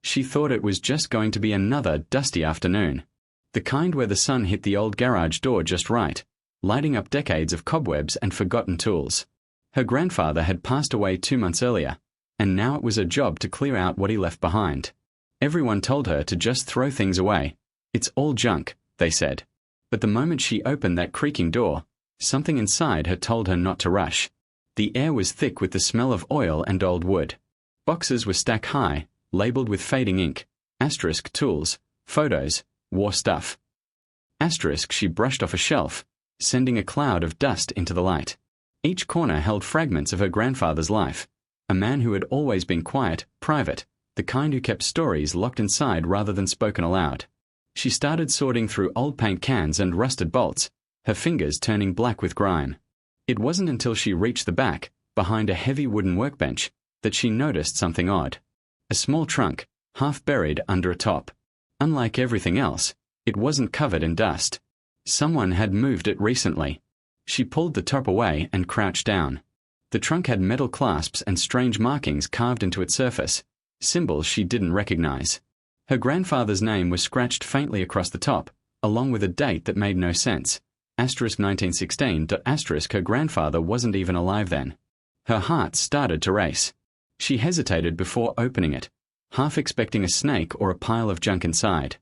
She thought it was just going to be another dusty afternoon. The kind where the sun hit the old garage door just right, lighting up decades of cobwebs and forgotten tools. Her grandfather had passed away 2 months earlier, and now it was a job to clear out what he left behind. Everyone told her to just throw things away. It's all junk, they said. But the moment she opened that creaking door, something inside her told her not to rush. The air was thick with the smell of oil and old wood. Boxes were stacked high, labeled with fading ink, asterisk tools, photos, war stuff. Asterisk she brushed off a shelf, sending a cloud of dust into the light. Each corner held fragments of her grandfather's life, a man who had always been quiet, private, the kind who kept stories locked inside rather than spoken aloud. She started sorting through old paint cans and rusted bolts, her fingers turning black with grime. It wasn't until she reached the back, behind a heavy wooden workbench, that she noticed something odd. A small trunk, half buried under a top. Unlike everything else, it wasn't covered in dust. Someone had moved it recently. She pulled the top away and crouched down. The trunk had metal clasps and strange markings carved into its surface, symbols she didn't recognize. Her grandfather's name was scratched faintly across the top, along with a date that made no sense. Asterisk 1916. Asterisk her grandfather wasn't even alive then. Her heart started to race. She hesitated before opening it, half expecting a snake or a pile of junk inside.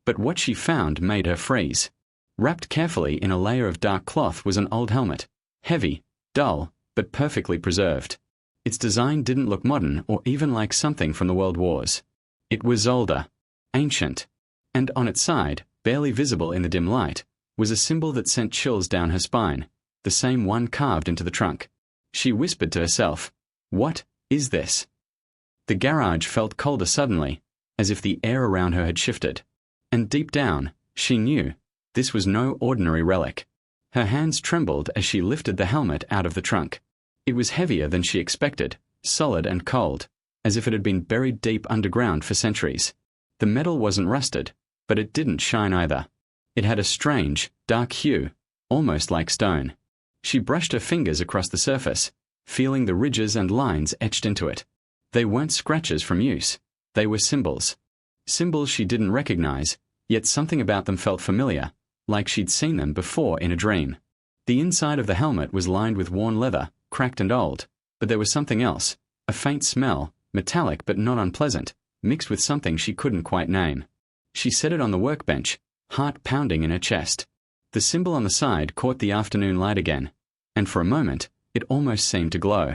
But what she found made her freeze. Wrapped carefully in a layer of dark cloth was an old helmet, heavy, dull, but perfectly preserved. Its design didn't look modern or even like something from the World Wars. It was older, ancient, and on its side, barely visible in the dim light, was a symbol that sent chills down her spine, the same one carved into the trunk. She whispered to herself, "What is this?" The garage felt colder suddenly, as if the air around her had shifted. And deep down, she knew this was no ordinary relic. Her hands trembled as she lifted the helmet out of the trunk. It was heavier than she expected, solid and cold, as if it had been buried deep underground for centuries. The metal wasn't rusted, but it didn't shine either. It had a strange, dark hue, almost like stone. She brushed her fingers across the surface, feeling the ridges and lines etched into it. They weren't scratches from use. They were symbols. Symbols she didn't recognize, yet something about them felt familiar, like she'd seen them before in a dream. The inside of the helmet was lined with worn leather, cracked and old, but there was something else, a faint smell, metallic but not unpleasant, mixed with something she couldn't quite name. She set it on the workbench, heart pounding in her chest. The symbol on the side caught the afternoon light again, and for a moment, it almost seemed to glow.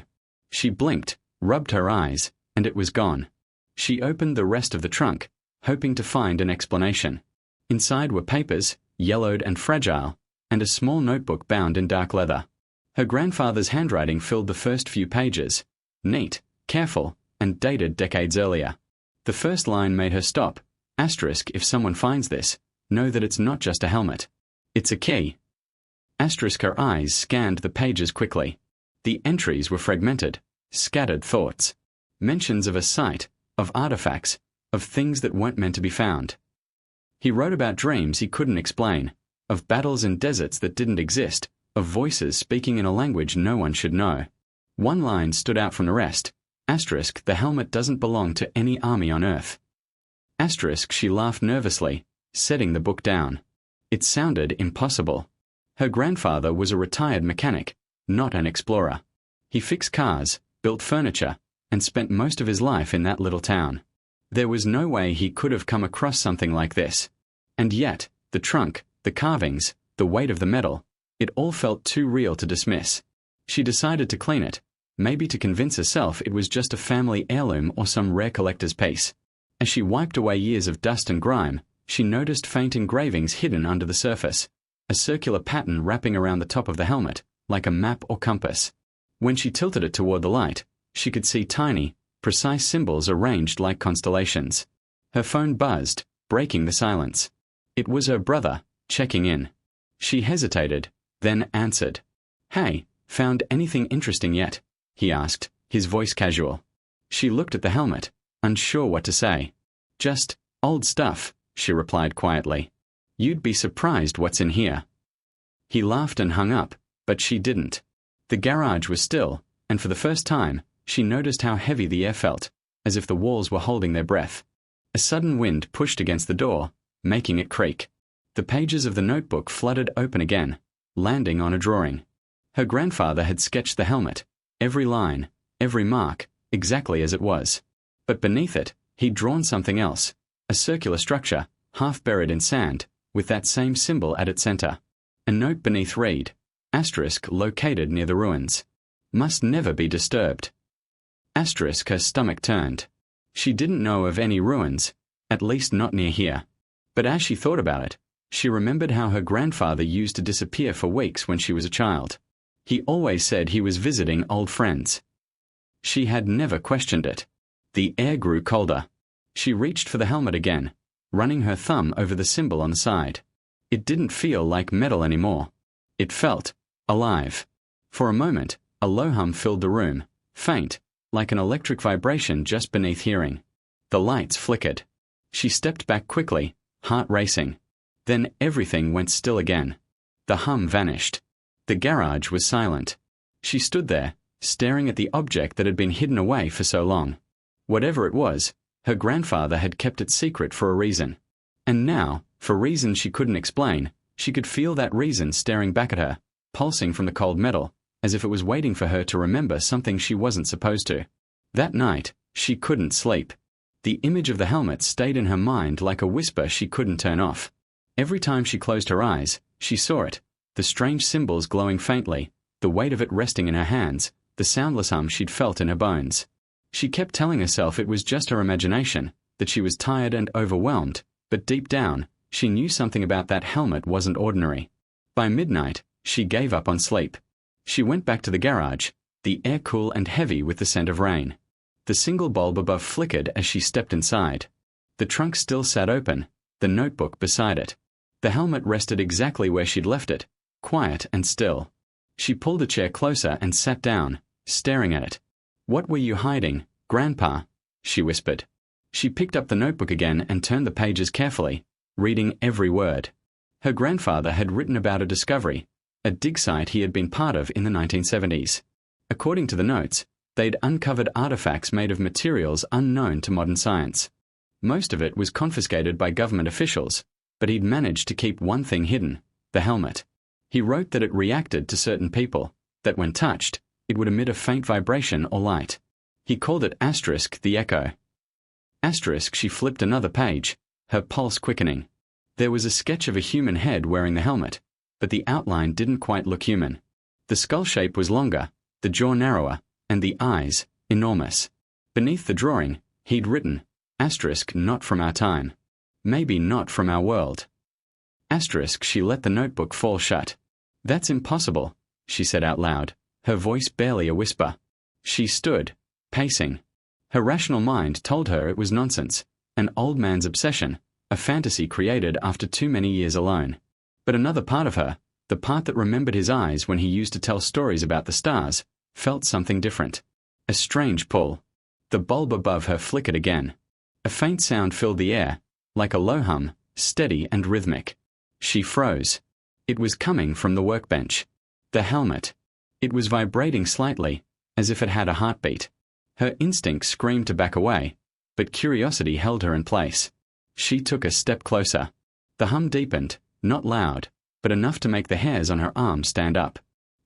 She blinked, rubbed her eyes, and it was gone. She opened the rest of the trunk, hoping to find an explanation. Inside were papers, yellowed and fragile, and a small notebook bound in dark leather. Her grandfather's handwriting filled the first few pages, neat, careful, and dated decades earlier. The first line made her stop. Asterisk if someone finds this, know that it's not just a helmet. It's a key. Asterisk her eyes scanned the pages quickly. The entries were fragmented, scattered thoughts. Mentions of a site, of artifacts, of things that weren't meant to be found. He wrote about dreams he couldn't explain, of battles in deserts that didn't exist, of voices speaking in a language no one should know. One line stood out from the rest. Asterisk the helmet doesn't belong to any army on Earth. Asterisk she laughed nervously, setting the book down. It sounded impossible. Her grandfather was a retired mechanic, not an explorer. He fixed cars, built furniture, and spent most of his life in that little town. There was no way he could have come across something like this. And yet, the trunk, the carvings, the weight of the metal, it all felt too real to dismiss. She decided to clean it, maybe to convince herself it was just a family heirloom or some rare collector's piece. As she wiped away years of dust and grime, she noticed faint engravings hidden under the surface, a circular pattern wrapping around the top of the helmet, like a map or compass. When she tilted it toward the light, she could see tiny, precise symbols arranged like constellations. Her phone buzzed, breaking the silence. It was her brother, checking in. She hesitated, then answered. "Hey, found anything interesting yet?" he asked, his voice casual. She looked at the helmet, unsure what to say. "Just old stuff," she replied quietly. "You'd be surprised what's in here." He laughed and hung up, but she didn't. The garage was still, and for the first time, she noticed how heavy the air felt, as if the walls were holding their breath. A sudden wind pushed against the door, making it creak. The pages of the notebook fluttered open again, landing on a drawing. Her grandfather had sketched the helmet, every line, every mark, exactly as it was. But beneath it, he'd drawn something else, a circular structure, half buried in sand, with that same symbol at its center. A note beneath read, asterisk located near the ruins. Must never be disturbed. Asterisk, her stomach turned. She didn't know of any ruins, at least not near here. But as she thought about it, she remembered how her grandfather used to disappear for weeks when she was a child. He always said he was visiting old friends. She had never questioned it. The air grew colder. She reached for the helmet again, running her thumb over the symbol on the side. It didn't feel like metal anymore. It felt alive. For a moment, a low hum filled the room, faint, like an electric vibration just beneath hearing. The lights flickered. She stepped back quickly, heart racing. Then everything went still again. The hum vanished. The garage was silent. She stood there, staring at the object that had been hidden away for so long. Whatever it was, her grandfather had kept it secret for a reason. And now, for reasons she couldn't explain, she could feel that reason staring back at her, pulsing from the cold metal, as if it was waiting for her to remember something she wasn't supposed to. That night, she couldn't sleep. The image of the helmet stayed in her mind like a whisper she couldn't turn off. Every time she closed her eyes, she saw it, the strange symbols glowing faintly, the weight of it resting in her hands, the soundless hum she'd felt in her bones. She kept telling herself it was just her imagination, that she was tired and overwhelmed, but deep down, she knew something about that helmet wasn't ordinary. By midnight, she gave up on sleep. She went back to the garage, the air cool and heavy with the scent of rain. The single bulb above flickered as she stepped inside. The trunk still sat open, the notebook beside it. The helmet rested exactly where she'd left it, quiet and still. She pulled a chair closer and sat down, staring at it. "What were you hiding, Grandpa?" she whispered. She picked up the notebook again and turned the pages carefully, reading every word. Her grandfather had written about a discovery, a dig site he had been part of in the 1970s. According to the notes, they'd uncovered artifacts made of materials unknown to modern science. Most of it was confiscated by government officials, but he'd managed to keep one thing hidden, the helmet. He wrote that it reacted to certain people, that when touched, it would emit a faint vibration or light. He called it asterisk the echo. Asterisk, she flipped another page, her pulse quickening. There was a sketch of a human head wearing the helmet, but the outline didn't quite look human. The skull shape was longer, the jaw narrower, and the eyes enormous. Beneath the drawing, he'd written, asterisk not from our time. Maybe not from our world. Asterisk, she let the notebook fall shut. "That's impossible," she said out loud, her voice barely a whisper. She stood, pacing. Her rational mind told her it was nonsense, an old man's obsession, a fantasy created after too many years alone. But another part of her, the part that remembered his eyes when he used to tell stories about the stars, felt something different. A strange pull. The bulb above her flickered again. A faint sound filled the air, like a low hum, steady and rhythmic. She froze. It was coming from the workbench. The helmet. It was vibrating slightly, as if it had a heartbeat. Her instinct screamed to back away, but curiosity held her in place. She took a step closer. The hum deepened, not loud, but enough to make the hairs on her arm stand up.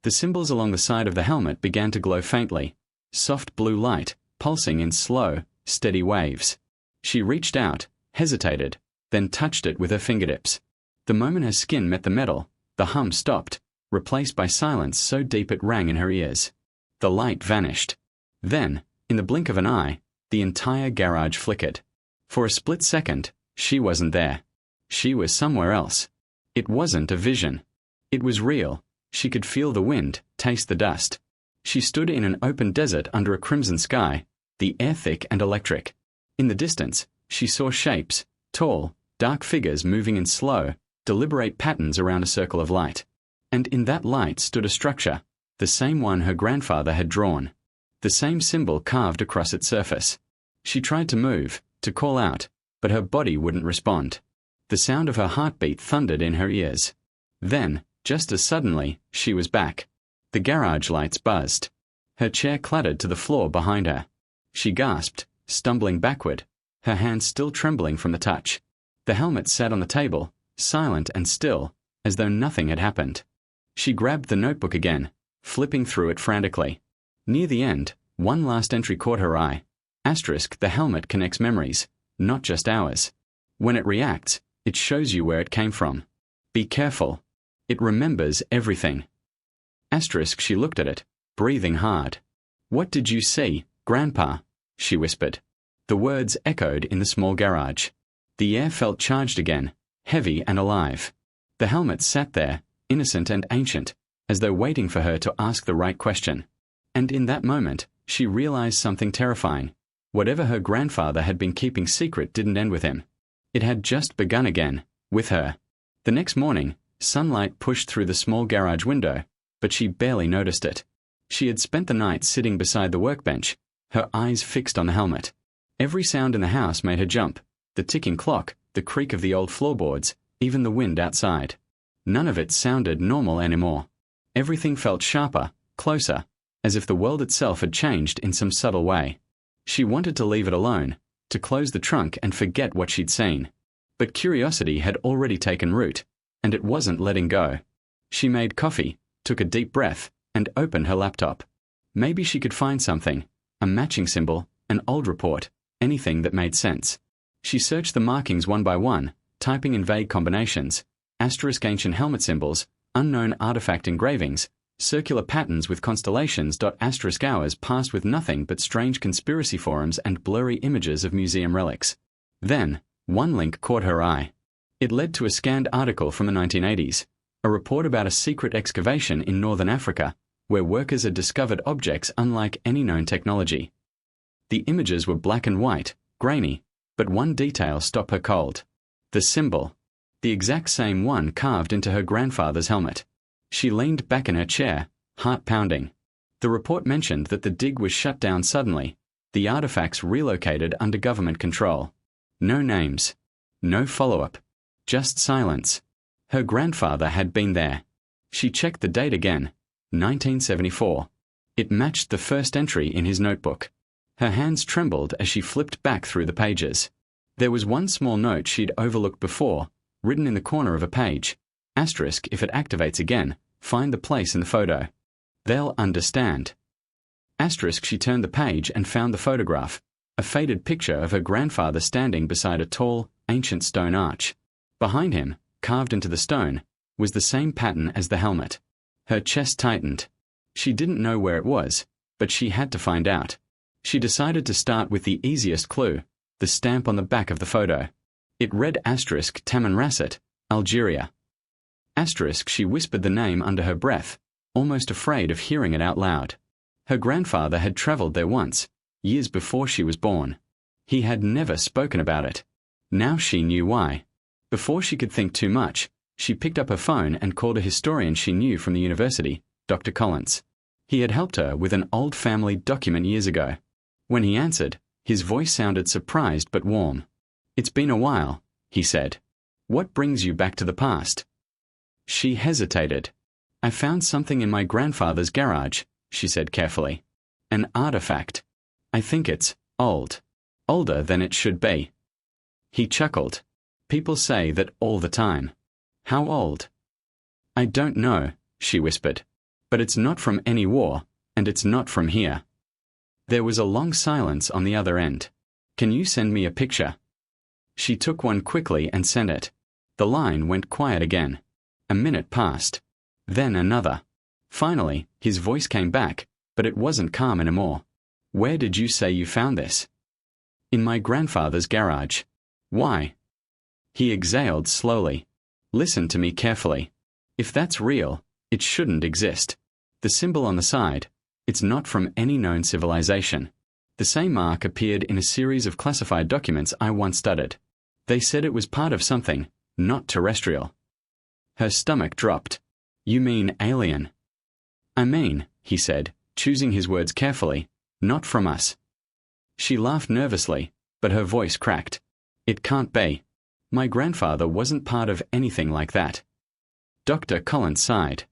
The symbols along the side of the helmet began to glow faintly, soft blue light, pulsing in slow, steady waves. She reached out, hesitated, then touched it with her fingertips. The moment her skin met the metal, the hum stopped, replaced by silence so deep it rang in her ears. The light vanished. Then, in the blink of an eye, the entire garage flickered. For a split second, she wasn't there. She was somewhere else. It wasn't a vision. It was real. She could feel the wind, taste the dust. She stood in an open desert under a crimson sky, the air thick and electric. In the distance, she saw shapes, tall, dark figures moving in slow, deliberate patterns around a circle of light. And in that light stood a structure, the same one her grandfather had drawn. The same symbol carved across its surface. She tried to move, to call out, but her body wouldn't respond. The sound of her heartbeat thundered in her ears. Then, just as suddenly, she was back. The garage lights buzzed. Her chair clattered to the floor behind her. She gasped, stumbling backward, her hands still trembling from the touch. The helmet sat on the table, silent and still, as though nothing had happened. She grabbed the notebook again, flipping through it frantically. Near the end, one last entry caught her eye. Asterisk, the helmet connects memories, not just ours. When it reacts, it shows you where it came from. Be careful. It remembers everything. Asterisk, she looked at it, breathing hard. What did you see, Grandpa? She whispered. The words echoed in the small garage. The air felt charged again, heavy and alive. The helmet sat there, innocent and ancient, as though waiting for her to ask the right question. And in that moment, she realized something terrifying. Whatever her grandfather had been keeping secret didn't end with him. It had just begun again, with her. The next morning, sunlight pushed through the small garage window, but she barely noticed it. She had spent the night sitting beside the workbench, her eyes fixed on the helmet. Every sound in the house made her jump, the ticking clock, the creak of the old floorboards, even the wind outside. None of it sounded normal anymore. Everything felt sharper, closer, as if the world itself had changed in some subtle way. She wanted to leave it alone, to close the trunk and forget what she'd seen. But curiosity had already taken root, and it wasn't letting go. She made coffee, took a deep breath, and opened her laptop. Maybe she could find something, a matching symbol, an old report, anything that made sense. She searched the markings one by one, typing in vague combinations, asterisk ancient helmet symbols, unknown artifact engravings, circular patterns with constellations. Asterisk hours passed with nothing but strange conspiracy forums and blurry images of museum relics. Then, one link caught her eye. It led to a scanned article from the 1980s, a report about a secret excavation in northern Africa, where workers had discovered objects unlike any known technology. The images were black and white, grainy, but one detail stopped her cold. The symbol. The exact same one carved into her grandfather's helmet. She leaned back in her chair, heart pounding. The report mentioned that the dig was shut down suddenly, the artifacts relocated under government control. No names. No follow-up. Just silence. Her grandfather had been there. She checked the date again. 1974. It matched the first entry in his notebook. Her hands trembled as she flipped back through the pages. There was one small note she'd overlooked before, written in the corner of a page. Asterisk, if it activates again, find the place in the photo. They'll understand. Asterisk, she turned the page and found the photograph, a faded picture of her grandfather standing beside a tall, ancient stone arch. Behind him, carved into the stone, was the same pattern as the helmet. Her chest tightened. She didn't know where it was, but she had to find out. She decided to start with the easiest clue, the stamp on the back of the photo. It read asterisk Tamanrasset, Algeria. Asterisk, she whispered the name under her breath, almost afraid of hearing it out loud. Her grandfather had travelled there once, years before she was born. He had never spoken about it. Now she knew why. Before she could think too much, she picked up her phone and called a historian she knew from the university, Dr. Collins. He had helped her with an old family document years ago. When he answered, his voice sounded surprised but warm. "It's been a while," he said. "What brings you back to the past?" She hesitated. "I found something in my grandfather's garage," she said carefully. "An artifact. I think it's old. Older than it should be." He chuckled. "People say that all the time." "How old?" "I don't know," she whispered. "But it's not from any war, and it's not from here." There was a long silence on the other end. "Can you send me a picture?" She took one quickly and sent it. The line went quiet again. A minute passed. Then another. Finally, his voice came back, but it wasn't calm anymore. "Where did you say you found this?" "In my grandfather's garage." "Why?" He exhaled slowly. "Listen to me carefully. If that's real, it shouldn't exist. The symbol on the side, it's not from any known civilization. The same mark appeared in a series of classified documents I once studied. They said it was part of something, not terrestrial." Her stomach dropped. "You mean alien?" "I mean," he said, choosing his words carefully, "not from us." She laughed nervously, but her voice cracked. "It can't be. My grandfather wasn't part of anything like that." Dr. Collins sighed.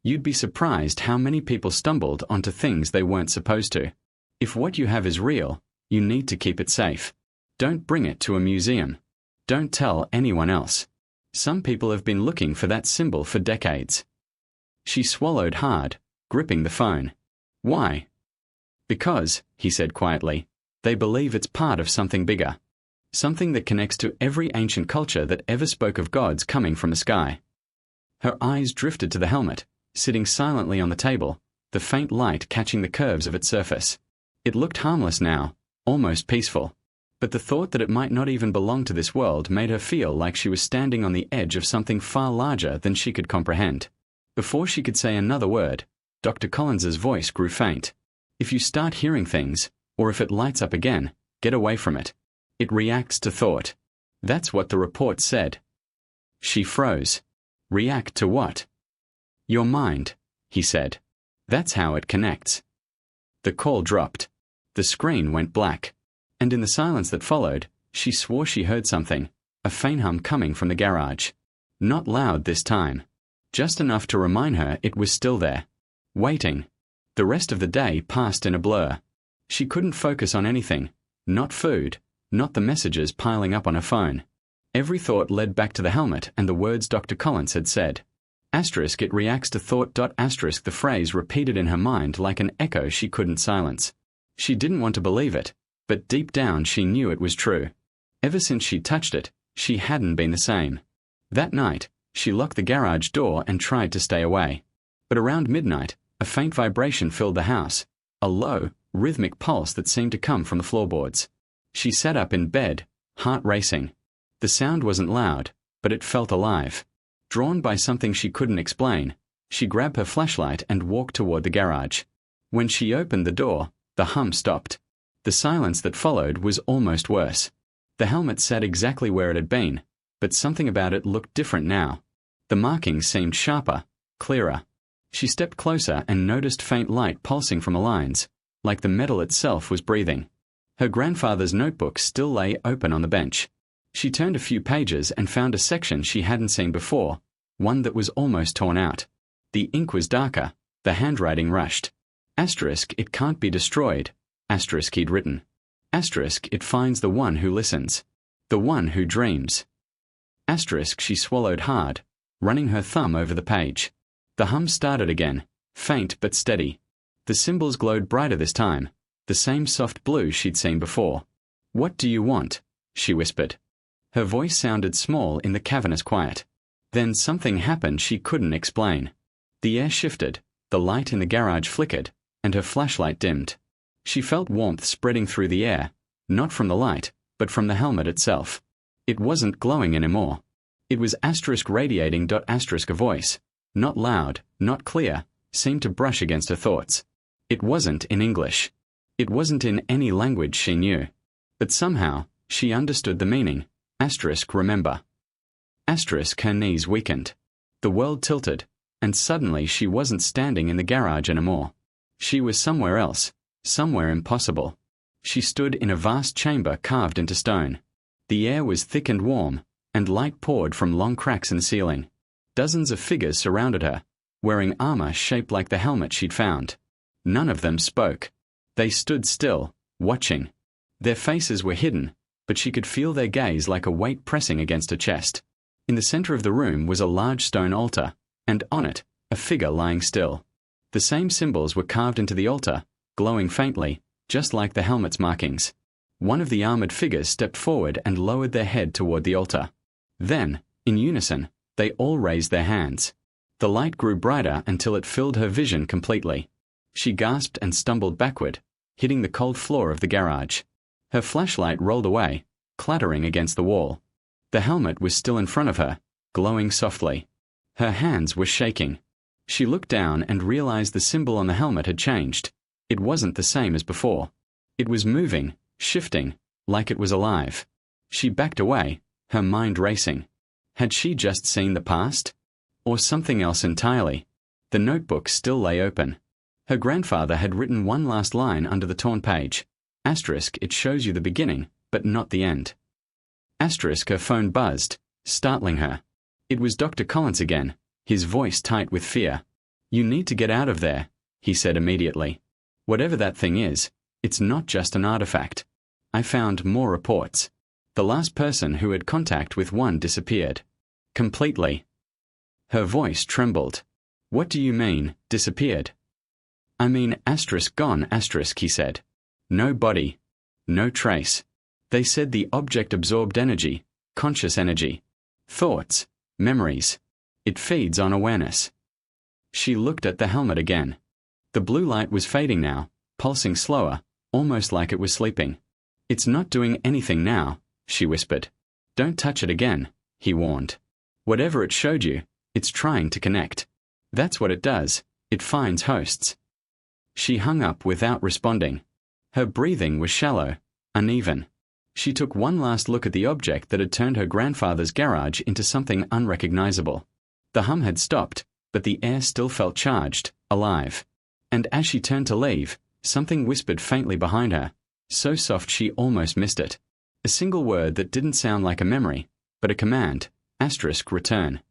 "You'd be surprised how many people stumbled onto things they weren't supposed to. If what you have is real, you need to keep it safe. Don't bring it to a museum. Don't tell anyone else. Some people have been looking for that symbol for decades. She swallowed hard, gripping the phone. Why? Because, he said quietly, they believe it's part of something bigger. Something that connects to every ancient culture that ever spoke of gods coming from the sky. Her eyes drifted to the helmet, sitting silently on the table, the faint light catching the curves of its surface. It looked harmless now, almost peaceful. But the thought that it might not even belong to this world made her feel like she was standing on the edge of something far larger than she could comprehend. Before she could say another word, Dr. Collins's voice grew faint. If you start hearing things, or if it lights up again, get away from it. It reacts to thought. That's what the report said. She froze. React to what? Your mind, he said. That's how it connects. The call dropped. The screen went black. And in the silence that followed, she swore she heard something, a faint hum coming from the garage. Not loud this time. Just enough to remind her it was still there. Waiting. The rest of the day passed in a blur. She couldn't focus on anything. Not food. Not the messages piling up on her phone. Every thought led back to the helmet and the words Dr. Collins had said. Asterisk it reacts to thought. Asterisk the phrase repeated in her mind like an echo she couldn't silence. She didn't want to believe it, but deep down she knew it was true. Ever since she touched it, she hadn't been the same. That night, she locked the garage door and tried to stay away. But around midnight, a faint vibration filled the house, a low, rhythmic pulse that seemed to come from the floorboards. She sat up in bed, heart racing. The sound wasn't loud, but it felt alive. Drawn by something she couldn't explain, she grabbed her flashlight and walked toward the garage. When she opened the door, the hum stopped. The silence that followed was almost worse. The helmet sat exactly where it had been, but something about it looked different now. The markings seemed sharper, clearer. She stepped closer and noticed faint light pulsing from the lines, like the metal itself was breathing. Her grandfather's notebook still lay open on the bench. She turned a few pages and found a section she hadn't seen before, one that was almost torn out. The ink was darker, the handwriting rushed. Asterisk it can't be destroyed. Asterisk he'd written. Asterisk it finds the one who listens. The one who dreams. Asterisk she swallowed hard, running her thumb over the page. The hum started again, faint but steady. The symbols glowed brighter this time, the same soft blue she'd seen before. What do you want? She whispered. Her voice sounded small in the cavernous quiet. Then something happened she couldn't explain. The air shifted, the light in the garage flickered, and her flashlight dimmed. She felt warmth spreading through the air, not from the light, but from the helmet itself. It wasn't glowing anymore. It was asterisk radiating. Asterisk a voice, not loud, not clear, seemed to brush against her thoughts. It wasn't in English. It wasn't in any language she knew. But somehow, she understood the meaning. Asterisk remember. Asterisk her knees weakened. The world tilted, and suddenly she wasn't standing in the garage anymore. She was somewhere else, somewhere impossible. She stood in a vast chamber carved into stone. The air was thick and warm, and light poured from long cracks in the ceiling. Dozens of figures surrounded her, wearing armor shaped like the helmet she'd found. None of them spoke. They stood still, watching. Their faces were hidden, but she could feel their gaze like a weight pressing against her chest. In the center of the room was a large stone altar, and on it, a figure lying still. The same symbols were carved into the altar, glowing faintly, just like the helmet's markings. One of the armored figures stepped forward and lowered their head toward the altar. Then, in unison, they all raised their hands. The light grew brighter until it filled her vision completely. She gasped and stumbled backward, hitting the cold floor of the garage. Her flashlight rolled away, clattering against the wall. The helmet was still in front of her, glowing softly. Her hands were shaking. She looked down and realized the symbol on the helmet had changed. It wasn't the same as before. It was moving, shifting, like it was alive. She backed away, her mind racing. Had she just seen the past? Or something else entirely? The notebook still lay open. Her grandfather had written one last line under the torn page. Asterisk it shows you the beginning, but not the end. Asterisk her phone buzzed, startling her. It was Dr. Collins again, his voice tight with fear. You need to get out of there, he said immediately. Whatever that thing is, it's not just an artifact. I found more reports. The last person who had contact with one disappeared. Completely. Her voice trembled. What do you mean, disappeared? I mean gone, he said. No body. No trace. They said the object absorbed energy, conscious energy. Thoughts, memories. It feeds on awareness. She looked at the helmet again. The blue light was fading now, pulsing slower, almost like it was sleeping. It's not doing anything now, she whispered. Don't touch it again, he warned. Whatever it showed you, it's trying to connect. That's what it does, it finds hosts. She hung up without responding. Her breathing was shallow, uneven. She took one last look at the object that had turned her grandfather's garage into something unrecognizable. The hum had stopped, but the air still felt charged, alive. And as she turned to leave, something whispered faintly behind her, so soft she almost missed it. A single word that didn't sound like a memory, but a command, *return.